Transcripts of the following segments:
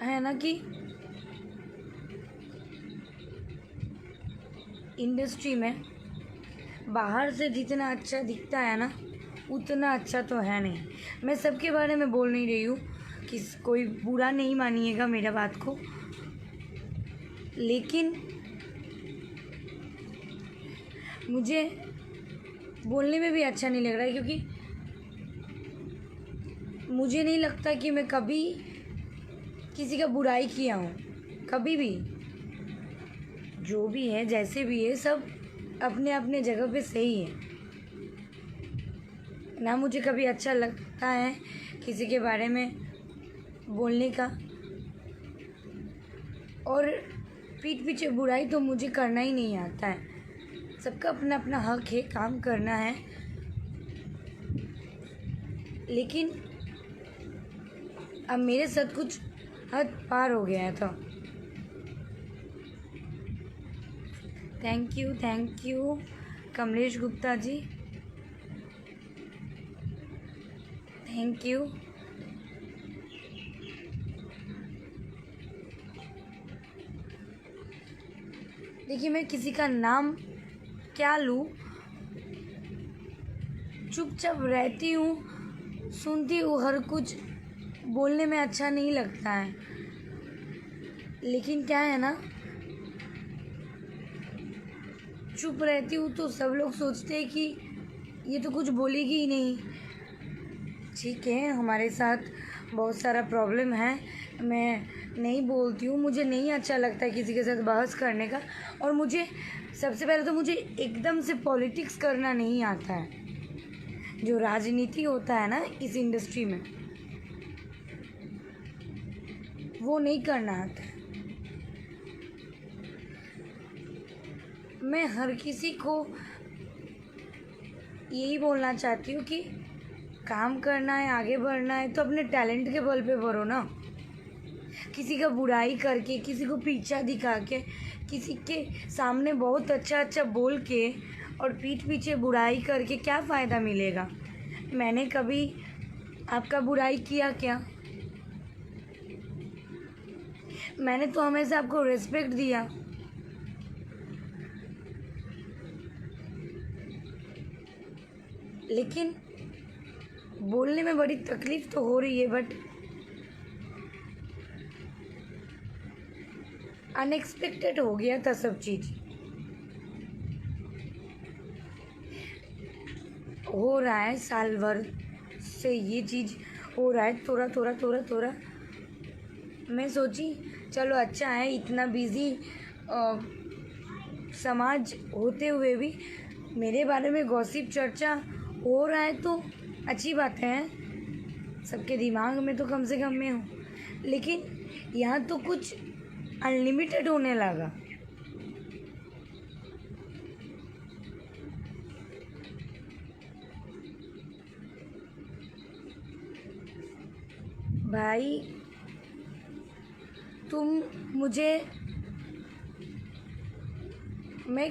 है ना कि इंडस्ट्री में बाहर से जितना अच्छा दिखता है ना, उतना अच्छा तो है नहीं। मैं सबके बारे में बोल नहीं रही हूँ कि कोई बुरा नहीं मानिएगा मेरा बात को, लेकिन मुझे बोलने में भी अच्छा नहीं लग रहा है, क्योंकि मुझे नहीं लगता कि मैं कभी किसी का बुराई किया हूँ, कभी भी। जो भी है, जैसे भी है, सब अपने अपने जगह पे सही है ना। मुझे कभी अच्छा लगता है किसी के बारे में बोलने का, और पीठ पीछे बुराई तो मुझे करना ही नहीं आता है। सबका अपना अपना हक है, काम करना है, लेकिन अब मेरे साथ कुछ हद पार हो गया था। Thank you Kamlesh Gupta ji, thank you. देखिए, मैं किसी का नाम क्या लूँ, चुपचाप रहती हूँ, सुनती हूँ हर कुछ, बोलने में अच्छा नहीं लगता है। लेकिन क्या है ना, चुप रहती हूँ तो सब लोग सोचते हैं कि ये तो कुछ बोलेगी ही नहीं। ठीक है, हमारे साथ बहुत सारा प्रॉब्लम है, मैं नहीं बोलती हूँ, मुझे नहीं अच्छा लगता है किसी के साथ बहस करने का। और मुझे सबसे पहले तो मुझे एकदम से पॉलिटिक्स करना नहीं आता है। जो राजनीति होता है ना इस इंडस्ट्री में, वो नहीं करना आता है। मैं हर किसी को यही बोलना चाहती हूँ कि काम करना है, आगे बढ़ना है तो अपने टैलेंट के बल पे बढ़ो ना। किसी का बुराई करके, किसी को पीछा दिखा के, किसी के सामने बहुत अच्छा अच्छा बोल के और पीठ पीछे बुराई करके क्या फ़ायदा मिलेगा। मैंने कभी आपका बुराई किया क्या? मैंने तो हमेशा आपको रिस्पेक्ट दिया। लेकिन बोलने में बड़ी तकलीफ तो हो रही है, बट अनएक्सपेक्टेड हो गया था सब चीज़। हो रहा है साल भर से ये चीज़ हो रहा है, थोड़ा। मैं सोची चलो अच्छा है, इतना बिज़ी समाज होते हुए भी मेरे बारे में गॉसिप चर्चा हो रहा है तो अच्छी बात है। सबके दिमाग में तो कम से कम मैं हूँ, लेकिन यहाँ तो कुछ अनलिमिटेड होने लगा। भाई, तुम मुझे, मैं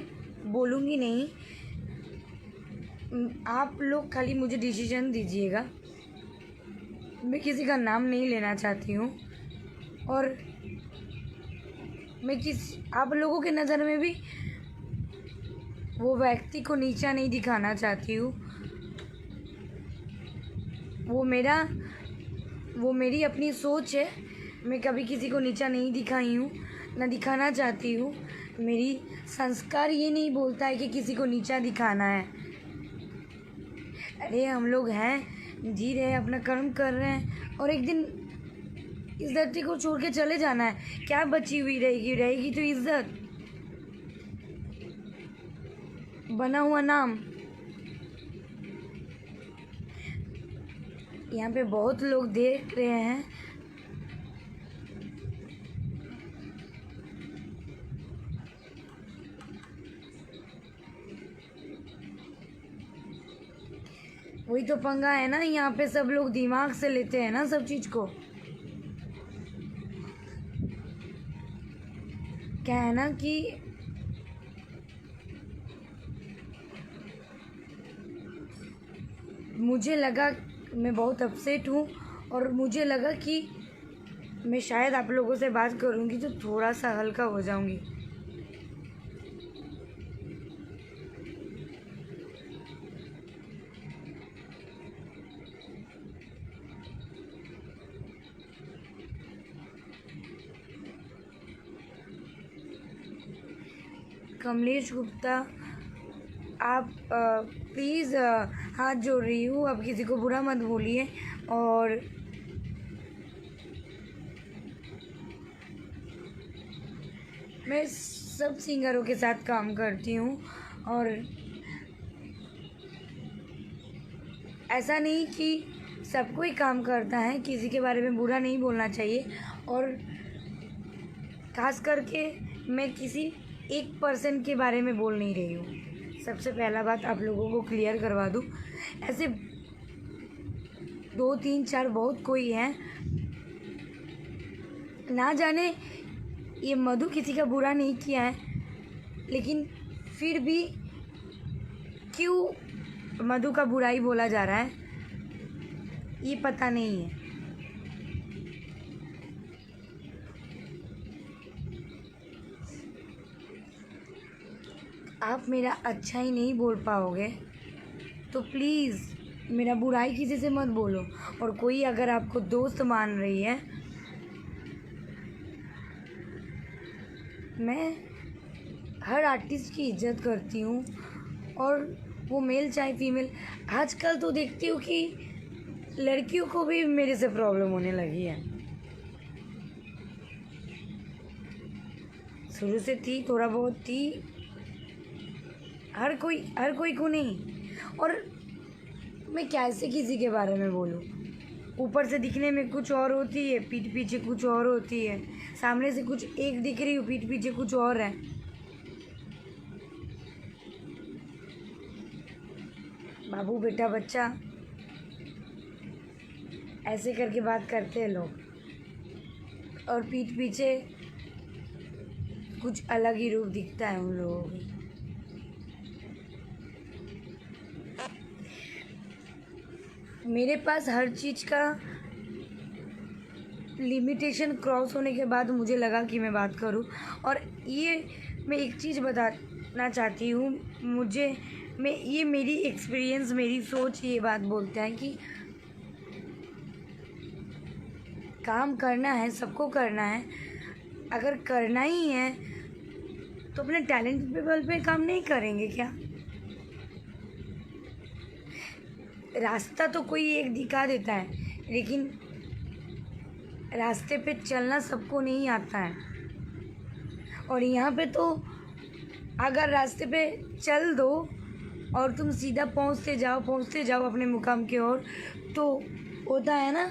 बोलूँगी नहीं, आप लोग खाली मुझे डिसीजन दीजिएगा। मैं किसी का नाम नहीं लेना चाहती हूँ, और मैं आप लोगों के नज़र में भी वो व्यक्ति को नीचा नहीं दिखाना चाहती हूँ। वो मेरी अपनी सोच है। मैं कभी किसी को नीचा नहीं दिखाई हूँ, ना दिखाना चाहती हूँ। मेरी संस्कार ये नहीं बोलता है कि किसी को नीचा दिखाना है। अरे हम लोग हैं, जी रहे हैं, अपना कर्म कर रहे हैं, और एक दिन इस धरती को छोड़ के चले जाना है। क्या बची हुई रहेगी तो इज्जत, बना हुआ नाम। यहाँ पे बहुत लोग देख रहे हैं, वही तो पंगा है ना। यहाँ पे सब लोग दिमाग से लेते हैं ना सब चीज़ को। क्या है ना कि मुझे लगा, मैं बहुत अपसेट हूँ, और मुझे लगा कि मैं शायद आप लोगों से बात करूँगी तो थोड़ा सा हल्का हो जाऊँगी। कमलेश गुप्ता, आप प्लीज़ हाथ जोड़ रही हूँ, आप किसी को बुरा मत बोलिए। और मैं सब सिंगरों के साथ काम करती हूँ और ऐसा नहीं कि सब कोई काम करता है, किसी के बारे में बुरा नहीं बोलना चाहिए। और खास करके मैं किसी एक पर्सन के बारे में बोल नहीं रही हूँ। सबसे पहला बात आप लोगों को क्लियर करवा दूँ। ऐसे 2 3 4 बहुत कोई हैं, ना जाने ये मधु किसी का बुरा नहीं किया है, लेकिन फिर भी क्यों मधु का बुराई बोला जा रहा है ये पता नहीं है। आप मेरा अच्छा ही नहीं बोल पाओगे तो प्लीज़ मेरा बुराई किसी से मत बोलो। और कोई अगर आपको दोस्त मान रही है, मैं हर आर्टिस्ट की इज्जत करती हूँ, और वो मेल चाहे फीमेल। आजकल तो देखती हूँ कि लड़कियों को भी मेरे से प्रॉब्लम होने लगी है। शुरू से थी, थोड़ा बहुत थी, हर कोई को नहीं। और मैं कैसे किसी के बारे में बोलूँ? ऊपर से दिखने में कुछ और होती है, पीठ पीछे कुछ और होती है। सामने से कुछ एक दिख रही हो, पीठ पीछे कुछ और है। बाबू बेटा बच्चा ऐसे करके बात करते हैं लोग, और पीठ पीछे कुछ अलग ही रूप दिखता है उन लोगों को। मेरे पास हर चीज़ का लिमिटेशन क्रॉस होने के बाद मुझे लगा कि मैं बात करूं। और ये मैं एक चीज़ बताना चाहती हूँ, ये मेरी एक्सपीरियंस, मेरी सोच ये बात बोलता है कि काम करना है, सबको करना है। अगर करना ही है तो अपने टैलेंट पे बल पे काम नहीं करेंगे क्या? रास्ता तो कोई एक दिखा देता है, लेकिन रास्ते पे चलना सबको नहीं आता है। और यहाँ पे तो अगर रास्ते पे चल दो और तुम सीधा पहुँचते जाओ अपने मुकाम की ओर, तो होता है ना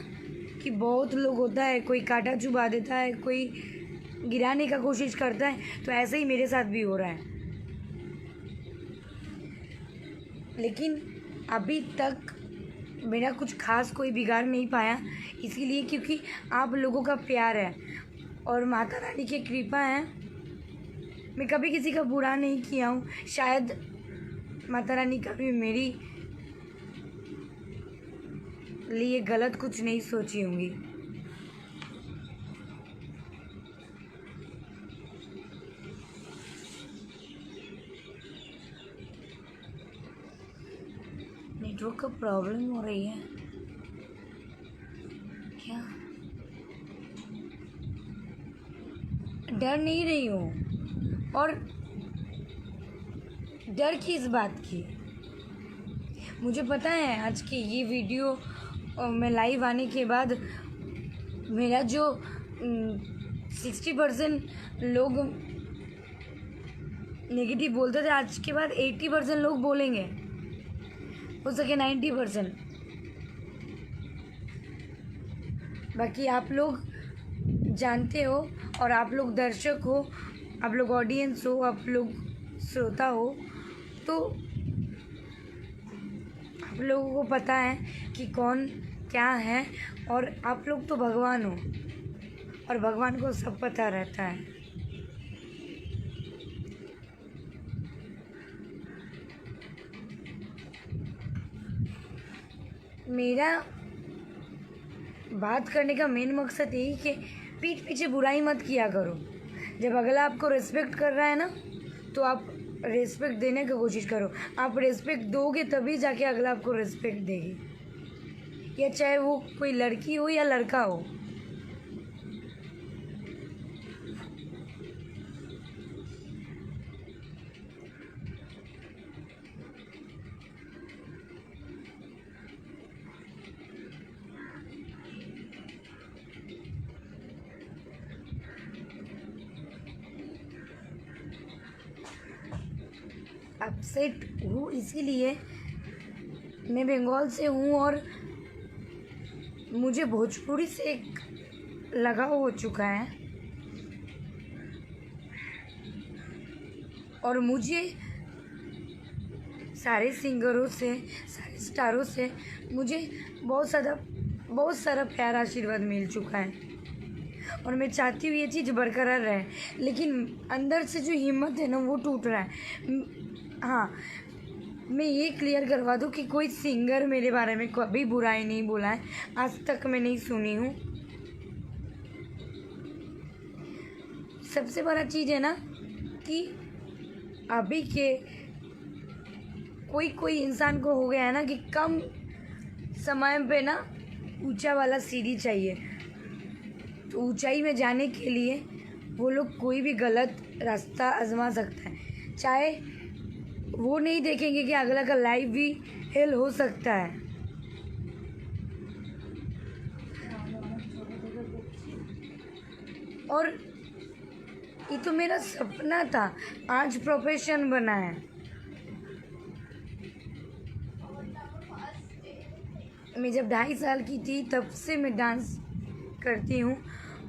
कि बहुत लोग होता है, कोई कांटा चुभा देता है, कोई गिराने का कोशिश करता है। तो ऐसे ही मेरे साथ भी हो रहा है। लेकिन अभी तक मेरा कुछ खास कोई बिगाड़ नहीं पाया, इसीलिए क्योंकि आप लोगों का प्यार है और माता रानी की कृपा है। मैं कभी किसी का बुरा नहीं किया हूँ। शायद माता रानी कभी मेरी लिए गलत कुछ नहीं सोची होंगी। नेटवर्क का प्रॉब्लम हो रही है क्या? डर नहीं रही हूँ। और डर किस बात की? मुझे पता है आज की ये वीडियो में लाइव आने के बाद मेरा जो 60% लोग नेगेटिव बोलते थे, आज के बाद 80% लोग बोलेंगे, हो सके 90%। बाकी आप लोग जानते हो, और आप लोग दर्शक हो, आप लोग ऑडियंस हो, आप लोग श्रोता हो, तो आप लोगों को पता है कि कौन क्या है। और आप लोग तो भगवान हो, और भगवान को सब पता रहता है। मेरा बात करने का मेन मकसद यही कि पीठ पीछे बुराई मत किया करो। जब अगला आपको रिस्पेक्ट कर रहा है ना, तो आप रिस्पेक्ट देने की कोशिश करो। आप रिस्पेक्ट दोगे तभी जाके अगला आपको रिस्पेक्ट देगी, या चाहे वो कोई लड़की हो या लड़का हो। अपसेट हूँ इसीलिए, मैं बंगाल से हूँ और मुझे भोजपुरी से एक लगाव हो चुका है, और मुझे सारे सिंगरों से, सारे स्टारों से मुझे बहुत सारा प्यार आशीर्वाद मिल चुका है, और मैं चाहती हूँ ये चीज़ बरकरार रहे। लेकिन अंदर से जो हिम्मत है ना, वो टूट रहा है। हाँ, मैं ये क्लियर करवा दूँ कि कोई सिंगर मेरे बारे में कभी बुराई नहीं बोला है, आज तक मैं नहीं सुनी हूँ। सबसे बड़ा चीज़ है ना कि अभी के कोई इंसान को हो गया है ना कि कम समय पे ना ऊंचा वाला सीढ़ी चाहिए। तो ऊंचाई में जाने के लिए वो लोग कोई भी गलत रास्ता आजमा सकता है, चाहे वो नहीं देखेंगे कि अगला का लाइफ भी हेल हो सकता है। और ये तो मेरा सपना था, आज प्रोफेशन बना है। मैं जब 2.5 साल की थी तब से मैं डांस करती हूँ,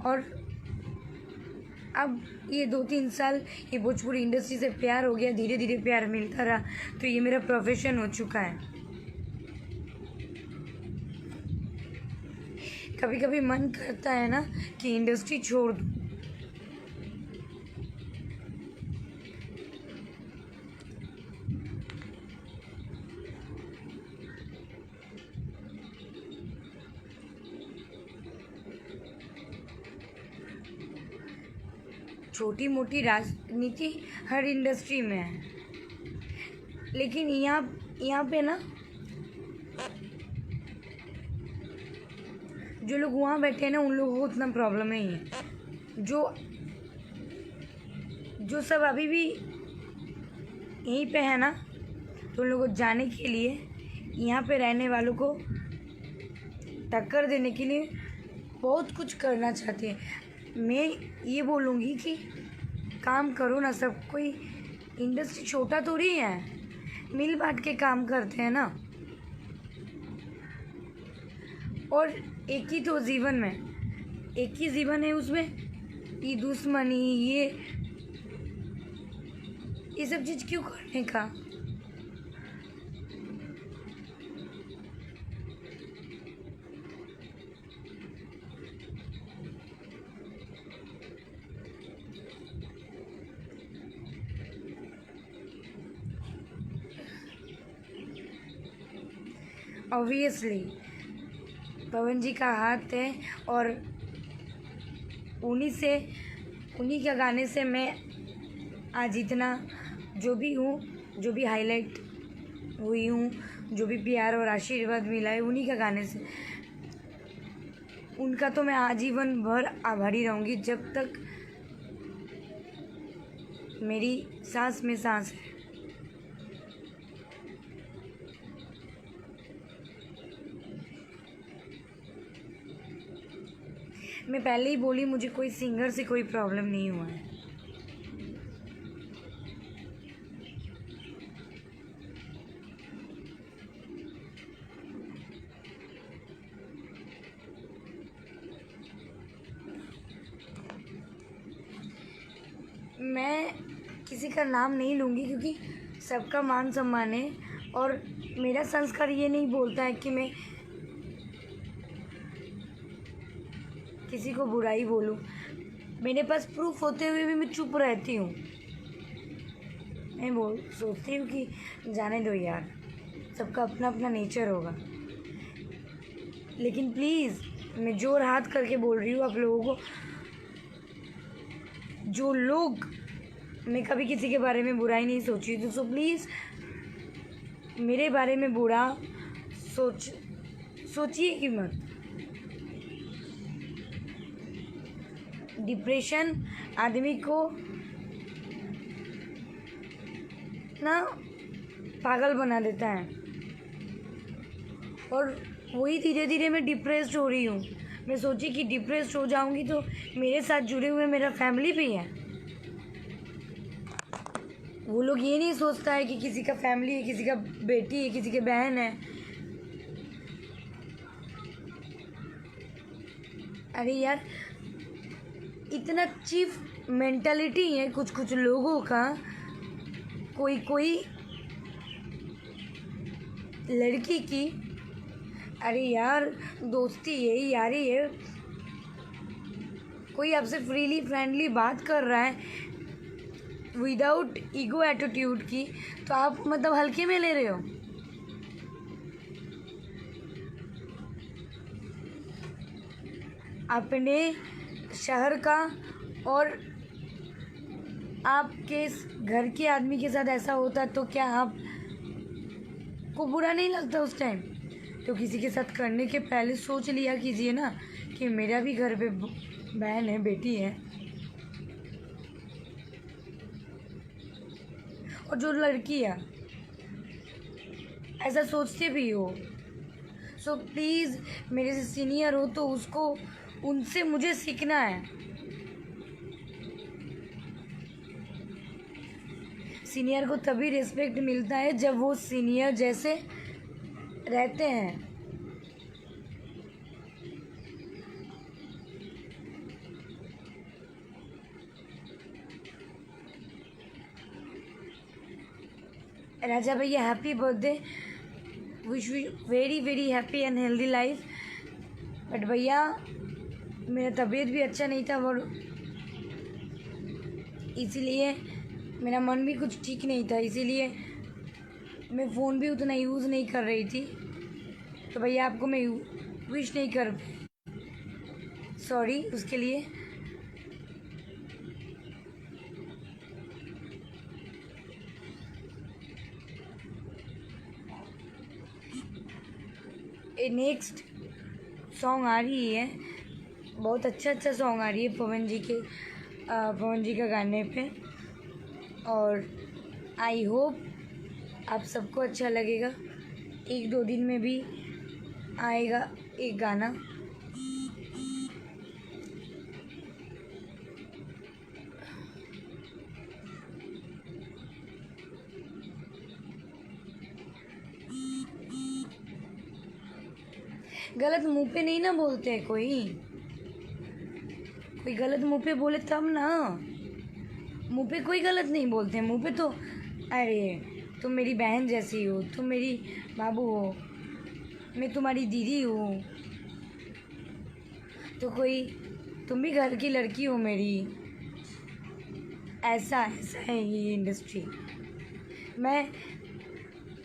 और अब ये 2-3 साल ये भोजपुरी इंडस्ट्री से प्यार हो गया, धीरे धीरे प्यार मिलता रहा, तो ये मेरा प्रोफेशन हो चुका है। कभी कभी मन करता है ना कि इंडस्ट्री छोड़ दूँ, छोटी मोटी राजनीति हर इंडस्ट्री में है, लेकिन यहाँ पे ना जो लोग वहाँ बैठे हैं ना, उन लोगों को उतना प्रॉब्लम नहीं है। जो सब अभी भी यहीं पे है ना, तो उन लोगों को जाने के लिए, यहाँ पे रहने वालों को टक्कर देने के लिए बहुत कुछ करना चाहते हैं। मैं ये बोलूँगी कि काम करो ना, सब कोई इंडस्ट्री छोटा थोड़ी है, मिल बांट के काम करते हैं ना। और एक ही तो जीवन में, एक ही जीवन है, उसमें ये दुश्मनी, ये सब चीज़ क्यों करने का। ऑब्वियसली पवन जी का हाथ है, और उन्हीं के गाने से मैं आज इतना जो भी हूँ, जो भी हाईलाइट हुई हूँ, जो भी प्यार और आशीर्वाद मिला है, उन्हीं का गाने से। उनका तो मैं आजीवन भर आभारी रहूँगी, जब तक मेरी सांस में सांस है। मैं पहले ही बोली, मुझे कोई सिंगर से कोई प्रॉब्लम नहीं हुआ है। मैं किसी का नाम नहीं लूँगी, क्योंकि सबका मान सम्मान है, और मेरा संस्कार ये नहीं बोलता है कि मैं किसी को बुराई बोलूं। मेरे पास प्रूफ होते हुए भी मैं चुप रहती हूँ। मैं सोचती हूँ कि जाने दो यार, सबका अपना अपना नेचर होगा। लेकिन प्लीज़, मैं जोर हाथ करके बोल रही हूँ आप लोगों को, जो लोग, मैं कभी किसी के बारे में बुराई नहीं सोची, तो सो प्लीज़ मेरे बारे में बुरा सोचिए कि मत। डिप्रेशन आदमी को ना पागल बना देता है, और वही धीरे धीरे मैं डिप्रेस्ड हो रही हूँ। मैं सोची कि डिप्रेस्ड हो जाऊँगी तो मेरे साथ जुड़े हुए मेरा फैमिली भी है। वो लोग ये नहीं सोचता है कि किसी का फैमिली है, किसी का बेटी है, किसी के बहन है। अरे यार, इतना चीफ मेंटालिटी है कुछ कुछ लोगों का। कोई कोई लड़की की, अरे यार दोस्ती है, यारी है, कोई आपसे फ्रीली फ्रेंडली बात कर रहा है विदाउट ईगो एटीट्यूड की, तो आप मतलब हल्के में ले रहे हो। अपने शहर का और आपके घर के आदमी के साथ ऐसा होता तो क्या आप को बुरा नहीं लगता उस टाइम? तो किसी के साथ करने के पहले सोच लिया कीजिए ना कि मेरा भी घर पे बहन है, बेटी है। और जो लड़की है ऐसा सोचते भी हो, सो प्लीज़ मेरे से सीनियर हो तो उसको, उनसे मुझे सीखना है। सीनियर को तभी रिस्पेक्ट मिलता है जब वो सीनियर जैसे रहते हैं। राजा भैया happy birthday, wish you very very happy and healthy life. But भैया मेरा तबीयत भी अच्छा नहीं था और इसीलिए मेरा मन भी कुछ ठीक नहीं था, इसीलिए मैं फ़ोन भी उतना यूज़ नहीं कर रही थी। तो भैया आपको मैं विश नहीं कर, सॉरी उसके लिए। नेक्स्ट सॉन्ग आ रही है, बहुत अच्छा सॉन्ग आ रही है पवन जी का गाने पे, और आई होप आप सबको अच्छा लगेगा। 1-2 दिन में भी आएगा एक गाना। गलत मुंह पे नहीं ना बोलते हैं, कोई गलत मुंह पे बोले तब ना। मुंह पे कोई गलत नहीं बोलते, मुंह पे तो अरे तुम मेरी बहन जैसी हो, तुम मेरी बाबू हो, मैं तुम्हारी दीदी हूँ, तो कोई तुम भी घर की लड़की हो मेरी। ऐसा है ये इंडस्ट्री। मैं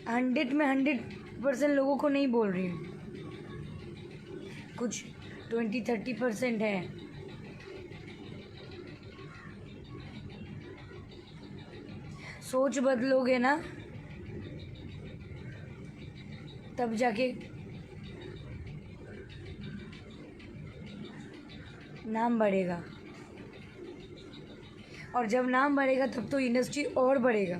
100% लोगों को नहीं बोल रही हूँ, कुछ 20-30% है। सोच बदलोगे ना तब जाके नाम बढ़ेगा, और जब नाम बढ़ेगा तब तो इंडस्ट्री और बढ़ेगा।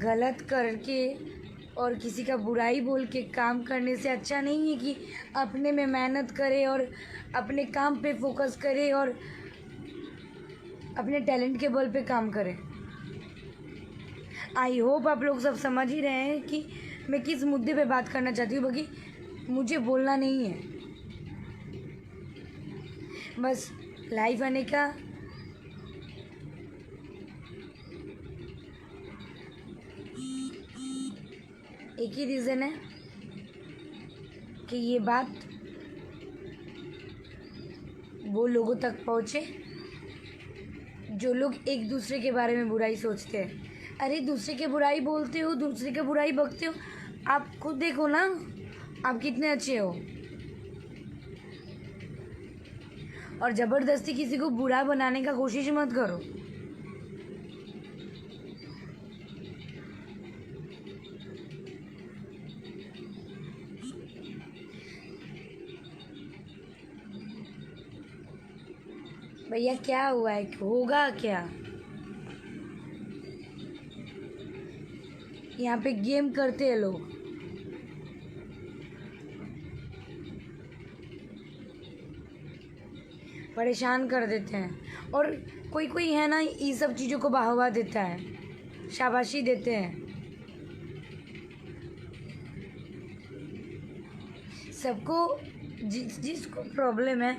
गलत करके और किसी का बुराई बोल के काम करने से अच्छा नहीं है कि अपने में मेहनत करे और अपने काम पे फोकस करे और अपने टैलेंट के बल पे काम करे। आई होप आप लोग सब समझ ही रहे हैं कि मैं किस मुद्दे पे बात करना चाहती हूँ, बाकी मुझे बोलना नहीं है, बस लाइव आने का एक ही रीज़न है कि ये बात वो लोगों तक पहुँचे जो लोग एक दूसरे के बारे में बुराई सोचते हैं। अरे दूसरे के बुराई बोलते हो, दूसरे के बुराई बकते हो, आप खुद देखो ना आप कितने अच्छे हो। और ज़बरदस्ती किसी को बुरा बनाने का कोशिश मत करो। भैया क्या हुआ है, होगा क्या? यहाँ पे गेम करते हैं लोग। परेशान कर देते हैं और कोई कोई है ना, ये सब चीज़ों को बढ़ावा देता है, शाबाशी देते हैं। सबको जिसको प्रॉब्लम है